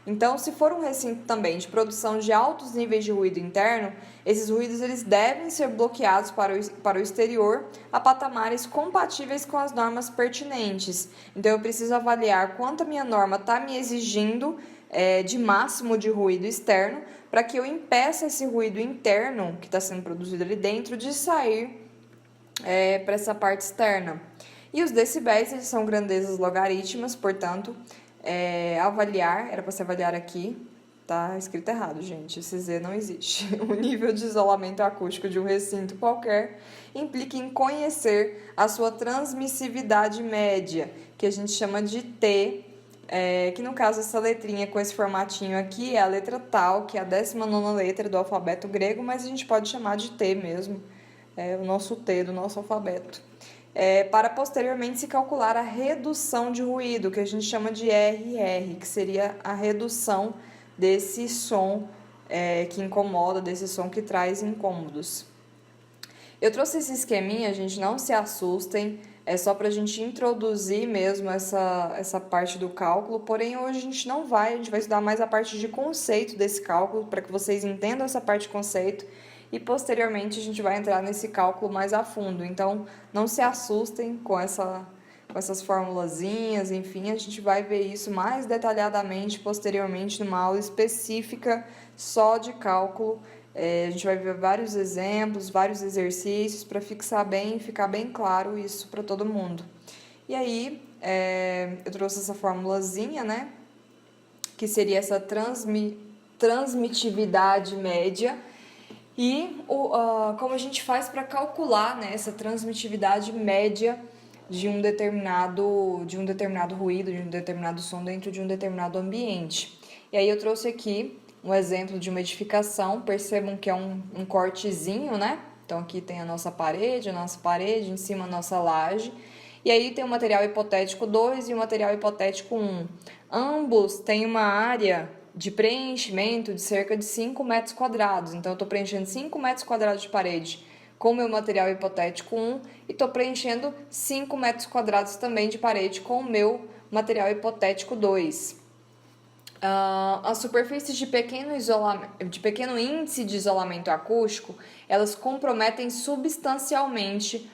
Então, se for um recinto também de produção de altos níveis de ruído interno, esses ruídos eles devem ser bloqueados para o exterior a patamares compatíveis com as normas pertinentes. Então, eu preciso avaliar quanto a minha norma está me exigindo de máximo de ruído externo para que eu impeça esse ruído interno que está sendo produzido ali dentro de sair para essa parte externa. E os decibéis eles são grandezas logarítmas, portanto, avaliar, era para se avaliar aqui, tá escrito errado, gente, esse Z não existe. O nível de isolamento acústico de um recinto qualquer implica em conhecer a sua transmissividade média, que a gente chama de T, que no caso essa letrinha com esse formatinho aqui é a letra tal, que é a 19ª letra do alfabeto grego, mas a gente pode chamar de T mesmo, o nosso T do nosso alfabeto. Para posteriormente se calcular a redução de ruído, que a gente chama de RR, que seria a redução desse som que incomoda, desse som que traz incômodos. Eu trouxe esse esqueminha, gente, não se assustem, é só para a gente introduzir mesmo essa parte do cálculo, porém hoje a gente não vai, a gente vai estudar mais a parte de conceito desse cálculo, para que vocês entendam essa parte de conceito, e posteriormente a gente vai entrar nesse cálculo mais a fundo. Então, não se assustem com essas formulazinhas, enfim, a gente vai ver isso mais detalhadamente posteriormente numa aula específica só de cálculo. A gente vai ver vários exemplos, vários exercícios para ficar bem claro isso para todo mundo. E aí, eu trouxe essa formulazinha, né, que seria essa transmitividade média. E como a gente faz para calcular, né, essa transmitividade média de um determinado ruído, de um determinado som dentro de um determinado ambiente. E aí eu trouxe aqui um exemplo de uma edificação, percebam que é um cortezinho, né? Então aqui tem a nossa parede, em cima a nossa laje. E aí tem o material hipotético 2 e o material hipotético 1. Ambos têm uma área de preenchimento de cerca de 5 metros quadrados. Então, eu estou preenchendo 5 metros quadrados de parede com o meu material hipotético 1 e estou preenchendo 5 metros quadrados também de parede com o meu material hipotético 2. As superfícies de pequeno índice de isolamento acústico, elas comprometem substancialmente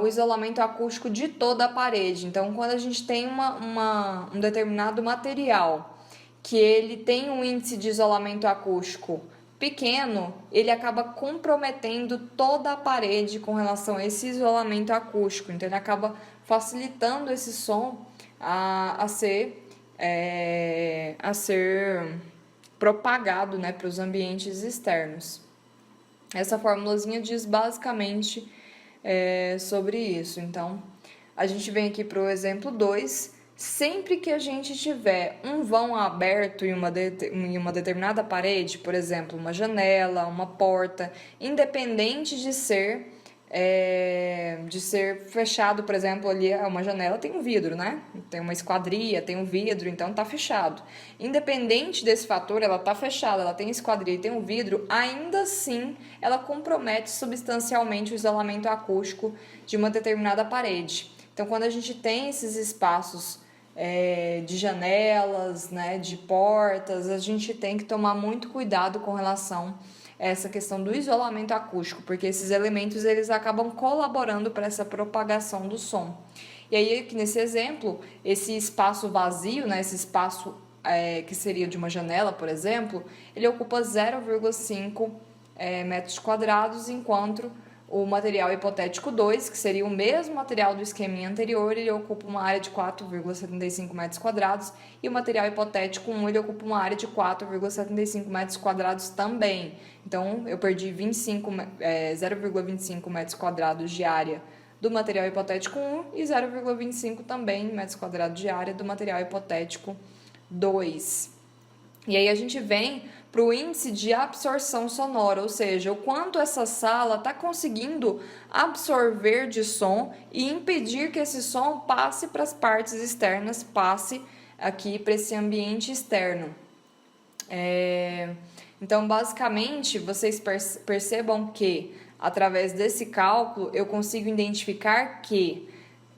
o isolamento acústico de toda a parede. Então, quando a gente tem um determinado material que ele tem um índice de isolamento acústico pequeno, ele acaba comprometendo toda a parede com relação a esse isolamento acústico. Então, ele acaba facilitando esse som a ser propagado, né, para os ambientes externos. Essa formulazinha diz basicamente sobre isso. Então, a gente vem aqui para o exemplo 2. Sempre que a gente tiver um vão aberto em uma determinada parede, por exemplo, uma janela, uma porta, independente de ser fechado, por exemplo, ali uma janela tem um vidro, né? Tem uma esquadria, tem um vidro, então tá fechado. Independente desse fator, ela tá fechada, ela tem esquadria e tem um vidro, ainda assim ela compromete substancialmente o isolamento acústico de uma determinada parede. Então, quando a gente tem esses espaços de janelas, né, de portas, a gente tem que tomar muito cuidado com relação a essa questão do isolamento acústico, porque esses elementos eles acabam colaborando para essa propagação do som. E aí, aqui nesse exemplo, esse espaço vazio, né, esse espaço que seria de uma janela, por exemplo, ele ocupa 0,5 metros quadrados, enquanto o material hipotético 2, que seria o mesmo material do esqueminha anterior, ele ocupa uma área de 4,75 metros quadrados, e o material hipotético 1, ele ocupa uma área de 4,75 metros quadrados também. Então, eu perdi 0,25 metros quadrados de área do material hipotético 1 e 0,25 também metros quadrados de área do material hipotético 2. E aí a gente vem para o índice de absorção sonora, ou seja, o quanto essa sala está conseguindo absorver de som e impedir que esse som passe para as partes externas, passe aqui para esse ambiente externo. Então, basicamente, vocês percebam que, através desse cálculo, eu consigo identificar que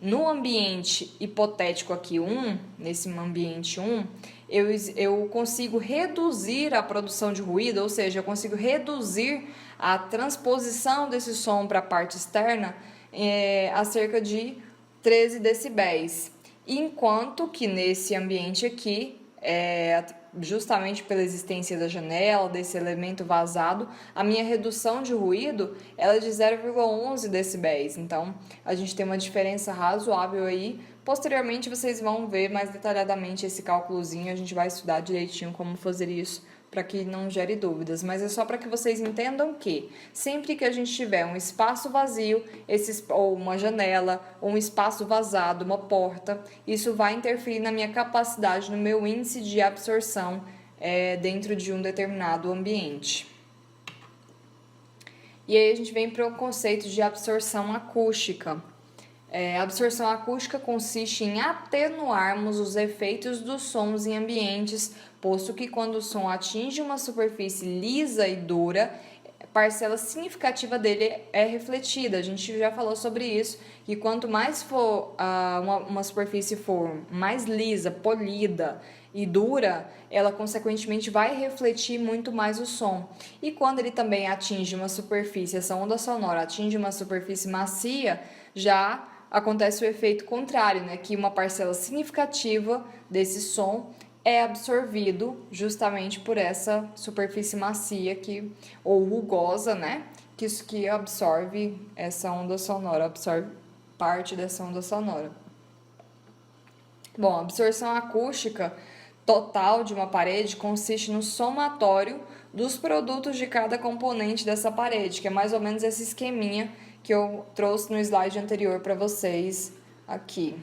no ambiente hipotético aqui 1, nesse ambiente 1, eu consigo reduzir a produção de ruído, ou seja, eu consigo reduzir a transposição desse som para a parte externa a cerca de 13 decibéis. Enquanto que nesse ambiente aqui, justamente pela existência da janela, desse elemento vazado, a minha redução de ruído ela é de 0,11 decibéis. Então, a gente tem uma diferença razoável aí. Posteriormente, vocês vão ver mais detalhadamente esse cálculozinho. A gente vai estudar direitinho como fazer isso para que não gere dúvidas. Mas é só para que vocês entendam que sempre que a gente tiver um espaço vazio, ou uma janela, ou um espaço vazado, uma porta, isso vai interferir na minha capacidade, no meu índice de absorção dentro de um determinado ambiente. E aí a gente vem para o conceito de absorção acústica. A absorção acústica consiste em atenuarmos os efeitos dos sons em ambientes, posto que quando o som atinge uma superfície lisa e dura, parcela significativa dele é refletida. A gente já falou sobre isso, que quanto mais for uma superfície for mais lisa, polida e dura, ela consequentemente vai refletir muito mais o som. E quando ele também atinge uma superfície, essa onda sonora atinge uma superfície macia, já acontece o efeito contrário, né? Que uma parcela significativa desse som é absorvido justamente por essa superfície macia ou rugosa, né? Que absorve essa onda sonora, absorve parte dessa onda sonora. Bom, a absorção acústica total de uma parede consiste no somatório dos produtos de cada componente dessa parede, que é mais ou menos esse esqueminha que eu trouxe no slide anterior para vocês aqui.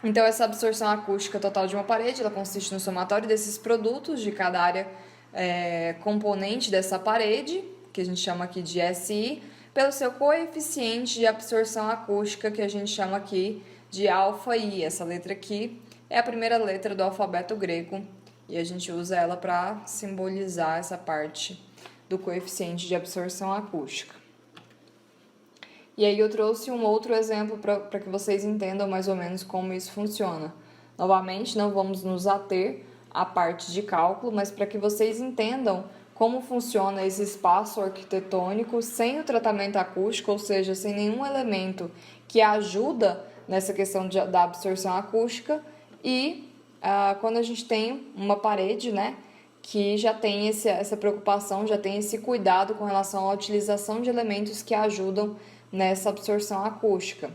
Então, essa absorção acústica total de uma parede, ela consiste no somatório desses produtos de cada área componente dessa parede, que a gente chama aqui de SI, pelo seu coeficiente de absorção acústica, que a gente chama aqui de alfa-I. Essa letra aqui é a primeira letra do alfabeto grego e a gente usa ela para simbolizar essa parte do coeficiente de absorção acústica. E aí eu trouxe um outro exemplo para que vocês entendam mais ou menos como isso funciona. Novamente, não vamos nos ater à parte de cálculo, mas para que vocês entendam como funciona esse espaço arquitetônico sem o tratamento acústico, ou seja, sem nenhum elemento que ajuda nessa questão da absorção acústica. E quando a gente tem uma parede, né, que já tem essa preocupação, já tem esse cuidado com relação à utilização de elementos que ajudam nessa absorção acústica.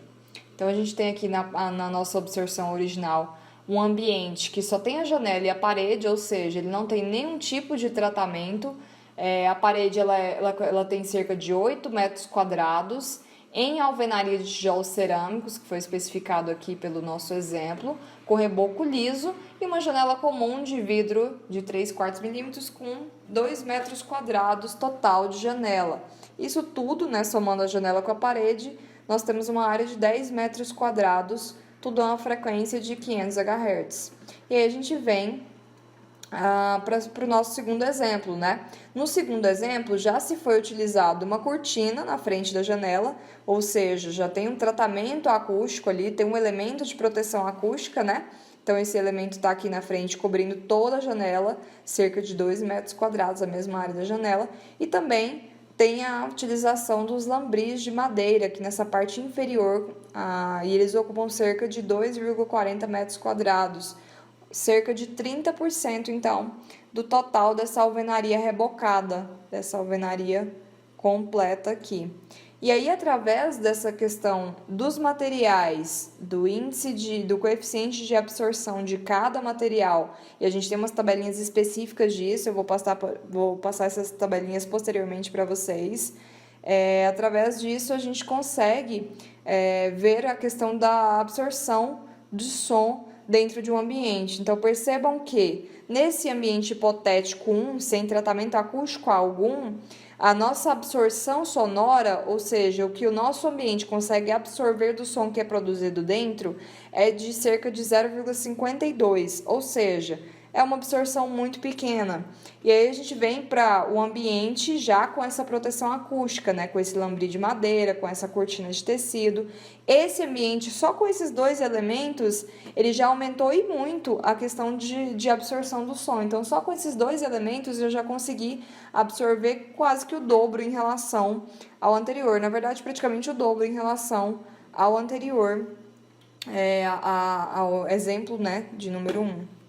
Então, a gente tem aqui na nossa absorção original um ambiente que só tem a janela e a parede, ou seja, ele não tem nenhum tipo de tratamento. A parede ela tem cerca de 8 metros quadrados em alvenaria de tijolos cerâmicos, que foi especificado aqui pelo nosso exemplo, com reboco liso e uma janela comum de vidro de 3/4 milímetros com 2 metros quadrados total de janela. Isso tudo, né, somando a janela com a parede, nós temos uma área de 10 metros quadrados, tudo a uma frequência de 500 Hz. E aí a gente vem para o nosso segundo exemplo, né? No segundo exemplo, já se foi utilizado uma cortina na frente da janela, ou seja, já tem um tratamento acústico ali, tem um elemento de proteção acústica, né? Então, esse elemento está aqui na frente, cobrindo toda a janela, cerca de 2 metros quadrados, a mesma área da janela, e também tem a utilização dos lambris de madeira aqui nessa parte inferior, e eles ocupam cerca de 2,40 metros quadrados, cerca de 30%, então, do total dessa alvenaria rebocada, dessa alvenaria completa aqui. E aí, através dessa questão dos materiais, do coeficiente de absorção de cada material, e a gente tem umas tabelinhas específicas disso, eu vou passar essas tabelinhas posteriormente para vocês, Através disso, a gente consegue ver a questão da absorção de som dentro de um ambiente. Então, percebam que nesse ambiente hipotético 1, sem tratamento acústico algum, a nossa absorção sonora, ou seja, o que o nosso ambiente consegue absorver do som que é produzido dentro, é de cerca de 0,52, ou seja, é uma absorção muito pequena. E aí a gente vem para o ambiente já com essa proteção acústica, né? Com esse lambri de madeira, com essa cortina de tecido. Esse ambiente, só com esses dois elementos, ele já aumentou e muito a questão de absorção do som. Então, só com esses dois elementos eu já consegui absorver quase que o dobro em relação ao anterior. Na verdade, praticamente o dobro em relação ao anterior, ao exemplo, né, de número 1.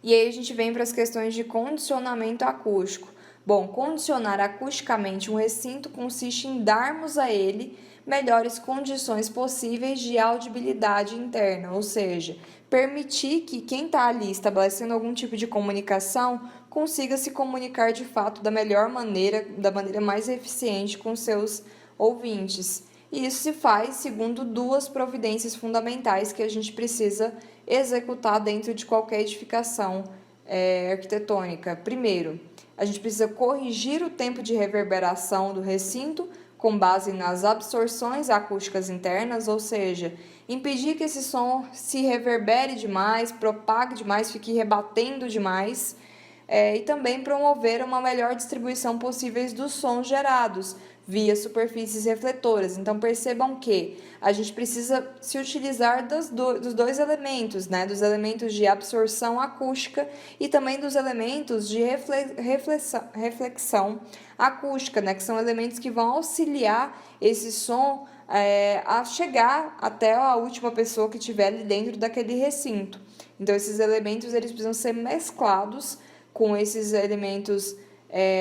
E aí a gente vem para as questões de condicionamento acústico. Bom, condicionar acusticamente um recinto consiste em darmos a ele melhores condições possíveis de audibilidade interna, ou seja, permitir que quem está ali estabelecendo algum tipo de comunicação consiga se comunicar de fato da melhor maneira, da maneira mais eficiente com seus ouvintes. E isso se faz segundo duas providências fundamentais que a gente precisa executar dentro de qualquer edificação arquitetônica. Primeiro, a gente precisa corrigir o tempo de reverberação do recinto com base nas absorções acústicas internas, ou seja, impedir que esse som se reverbere demais, propague demais, fique rebatendo demais, e também promover uma melhor distribuição possível dos sons gerados via superfícies refletoras. Então, percebam que a gente precisa se utilizar dos dois elementos, né? Dos elementos de absorção acústica e também dos elementos de reflexão acústica, né? Que são elementos que vão auxiliar esse som a chegar até a última pessoa que estiver ali dentro daquele recinto. Então, esses elementos eles precisam ser mesclados com esses elementos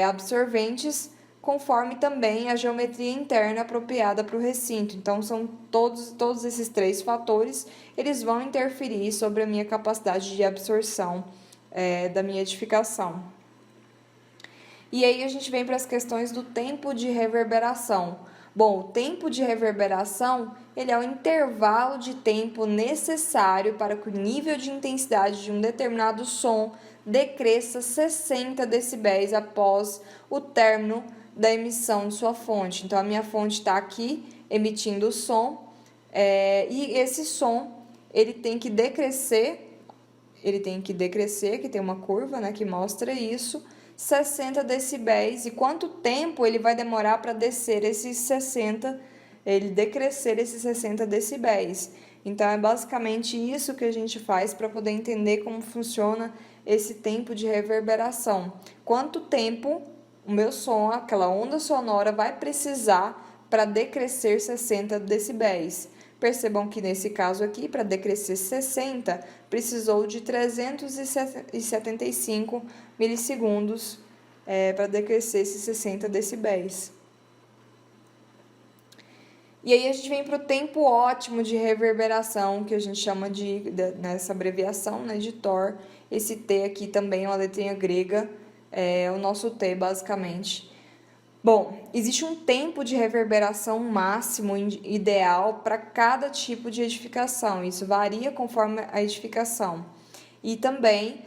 absorventes, conforme também a geometria interna apropriada para o recinto. Então, são todos esses três fatores, eles vão interferir sobre a minha capacidade de absorção da minha edificação. E aí a gente vem para as questões do tempo de reverberação. Bom, o tempo de reverberação, ele é o intervalo de tempo necessário para que o nível de intensidade de um determinado som decresça 60 decibéis após o término da emissão de sua fonte. Então, a minha fonte está aqui emitindo o som, e esse som ele tem que decrescer, que tem uma curva, né, que mostra isso, 60 decibéis. E quanto tempo ele vai demorar para decrescer esses 60 decibéis. Então, é basicamente isso que a gente faz para poder entender como funciona esse tempo de reverberação. Quanto tempo o meu som, aquela onda sonora, vai precisar para decrescer 60 decibéis. Percebam que nesse caso aqui, para decrescer 60, precisou de 375 milissegundos para decrescer esses 60 decibéis. E aí a gente vem para o tempo ótimo de reverberação, que a gente chama nessa abreviação, né, de TOR. Esse T aqui também é uma letrinha grega, o nosso T, basicamente. Bom, existe um tempo de reverberação máximo ideal para cada tipo de edificação. Isso varia conforme a edificação. E também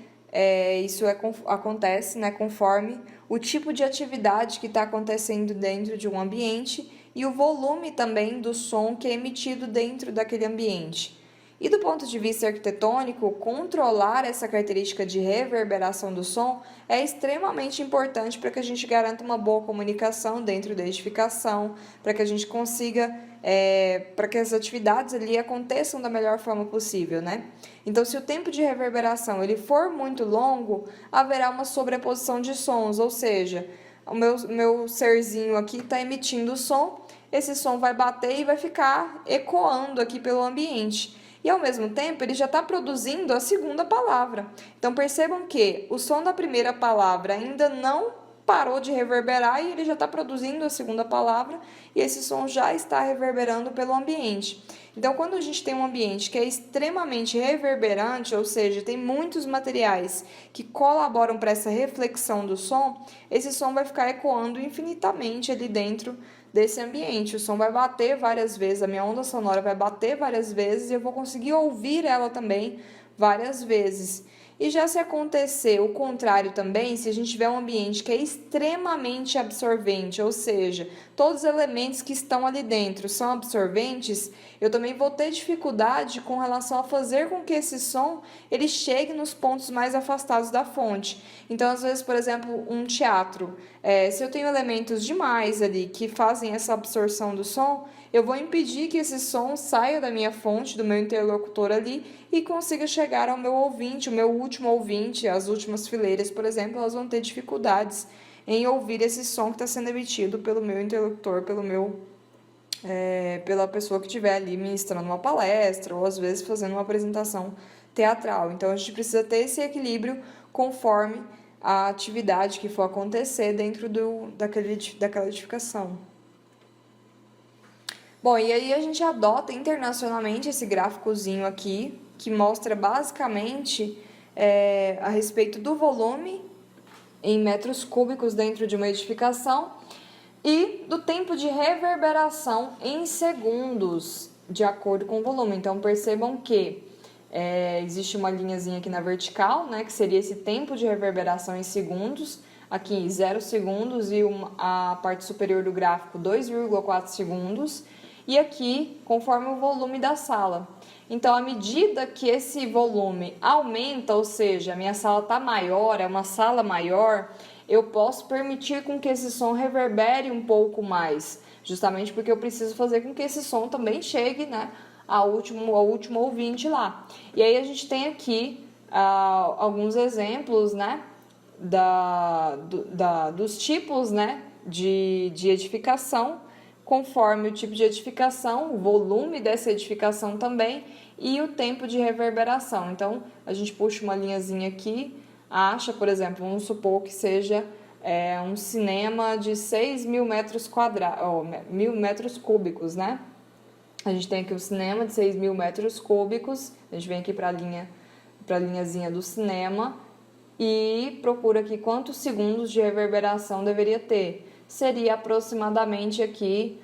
isso acontece, né, conforme o tipo de atividade que está acontecendo dentro de um ambiente e o volume também do som que é emitido dentro daquele ambiente. E do ponto de vista arquitetônico, controlar essa característica de reverberação do som é extremamente importante para que a gente garanta uma boa comunicação dentro da edificação, para que a gente consiga, para que as atividades ali aconteçam da melhor forma possível, né? Então, se o tempo de reverberação ele for muito longo, haverá uma sobreposição de sons, ou seja, o meu serzinho aqui está emitindo som, esse som vai bater e vai ficar ecoando aqui pelo ambiente. E, ao mesmo tempo, ele já está produzindo a segunda palavra. Então, percebam que o som da primeira palavra ainda não parou de reverberar e ele já está produzindo a segunda palavra e esse som já está reverberando pelo ambiente. Então, quando a gente tem um ambiente que é extremamente reverberante, ou seja, tem muitos materiais que colaboram para essa reflexão do som, esse som vai ficar ecoando infinitamente ali dentro desse ambiente. O som vai bater várias vezes, a minha onda sonora vai bater várias vezes e eu vou conseguir ouvir ela também várias vezes. E já se acontecer o contrário também, se a gente tiver um ambiente que é extremamente absorvente, ou seja, todos os elementos que estão ali dentro são absorventes, eu também vou ter dificuldade com relação a fazer com que esse som ele chegue nos pontos mais afastados da fonte. Então, às vezes, por exemplo, um teatro, se eu tenho elementos demais ali que fazem essa absorção do som, eu vou impedir que esse som saia da minha fonte, do meu interlocutor ali, e consiga chegar ao meu ouvinte, o meu último ouvinte, as últimas fileiras, por exemplo, elas vão ter dificuldades em ouvir esse som que está sendo emitido pelo meu interlocutor, pela pessoa que estiver ali ministrando uma palestra, ou às vezes fazendo uma apresentação teatral. Então, a gente precisa ter esse equilíbrio conforme a atividade que for acontecer dentro daquela edificação. Bom, e aí a gente adota internacionalmente esse gráficozinho aqui, que mostra basicamente a respeito do volume em metros cúbicos dentro de uma edificação e do tempo de reverberação em segundos, de acordo com o volume. Então, percebam que existe uma linhazinha aqui na vertical, né, que seria esse tempo de reverberação em segundos, aqui 0 segundos e a parte superior do gráfico 2,4 segundos, e aqui conforme o volume da sala. Então, à medida que esse volume aumenta, ou seja, a minha sala está maior, é uma sala maior, eu posso permitir com que esse som reverbere um pouco mais, justamente porque eu preciso fazer com que esse som também chegue, né, ao último ouvinte lá. E aí a gente tem aqui alguns exemplos, né, dos tipos, né, de edificação, conforme o tipo de edificação, o volume dessa edificação também e o tempo de reverberação. Então, a gente puxa uma linhazinha aqui, acha, por exemplo, vamos supor que seja um cinema de 6.000 metros quadrados, 1.000 metros cúbicos, né? A gente tem aqui um cinema de 6.000 metros cúbicos, a gente vem aqui para a linhazinha do cinema e procura aqui quantos segundos de reverberação deveria ter. Seria aproximadamente aqui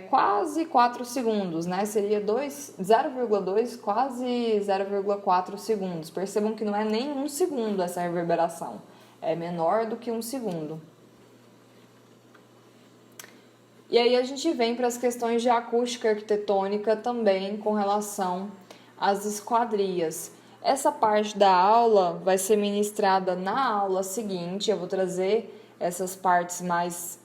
quase 4 segundos, né? Seria 0,2, quase 0,4 segundos. Percebam que não é nem 1 segundo essa reverberação, é menor do que 1 segundo. E aí a gente vem para as questões de acústica arquitetônica também com relação às esquadrias. Essa parte da aula vai ser ministrada na aula seguinte, eu vou trazer essas partes mais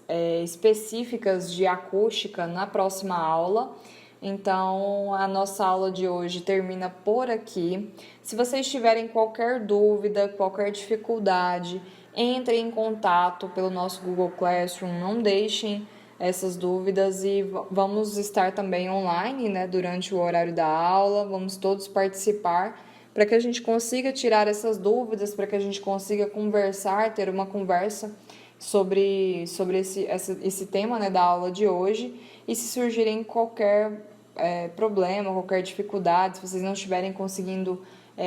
específicas de acústica na próxima aula. Então, a nossa aula de hoje termina por aqui. Se vocês tiverem qualquer dúvida, qualquer dificuldade, entrem em contato pelo nosso Google Classroom, não deixem essas dúvidas e vamos estar também online, né, durante o horário da aula, vamos todos participar para que a gente consiga tirar essas dúvidas, para que a gente consiga conversar, ter uma conversa sobre esse tema, né, da aula de hoje. E se surgirem qualquer problema, qualquer dificuldade, se vocês não estiverem conseguindo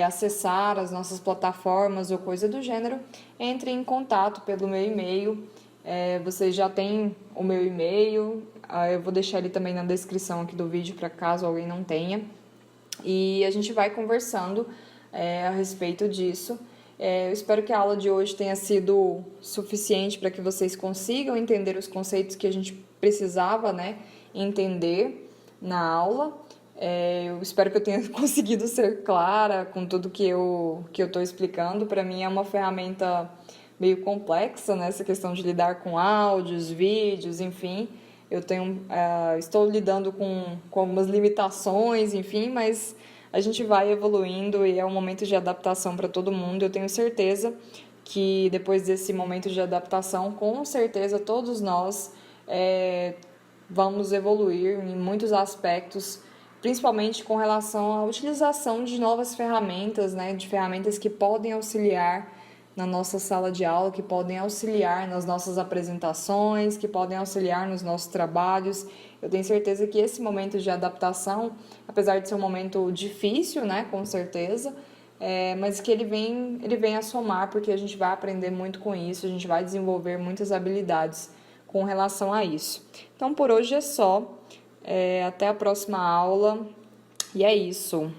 acessar as nossas plataformas ou coisa do gênero, entrem em contato pelo meu e-mail. Vocês já têm o meu e-mail, eu vou deixar ele também na descrição aqui do vídeo para caso alguém não tenha. E a gente vai conversando a respeito disso. Eu espero que a aula de hoje tenha sido suficiente para que vocês consigam entender os conceitos que a gente precisava, né, entender na aula. Eu espero que eu tenha conseguido ser clara com tudo que eu estou explicando. Para mim é uma ferramenta meio complexa, né, essa questão de lidar com áudios, vídeos, enfim. Estou lidando com algumas limitações, enfim, mas a gente vai evoluindo e é um momento de adaptação para todo mundo. Eu tenho certeza que depois desse momento de adaptação, com certeza todos nós vamos evoluir em muitos aspectos, principalmente com relação à utilização de novas ferramentas, né, de ferramentas que podem auxiliar na nossa sala de aula, que podem auxiliar nas nossas apresentações, que podem auxiliar nos nossos trabalhos. Eu tenho certeza que esse momento de adaptação, apesar de ser um momento difícil, né, com certeza, mas que ele vem a somar, porque a gente vai aprender muito com isso, a gente vai desenvolver muitas habilidades com relação a isso. Então, por hoje é só. Até a próxima aula. E é isso.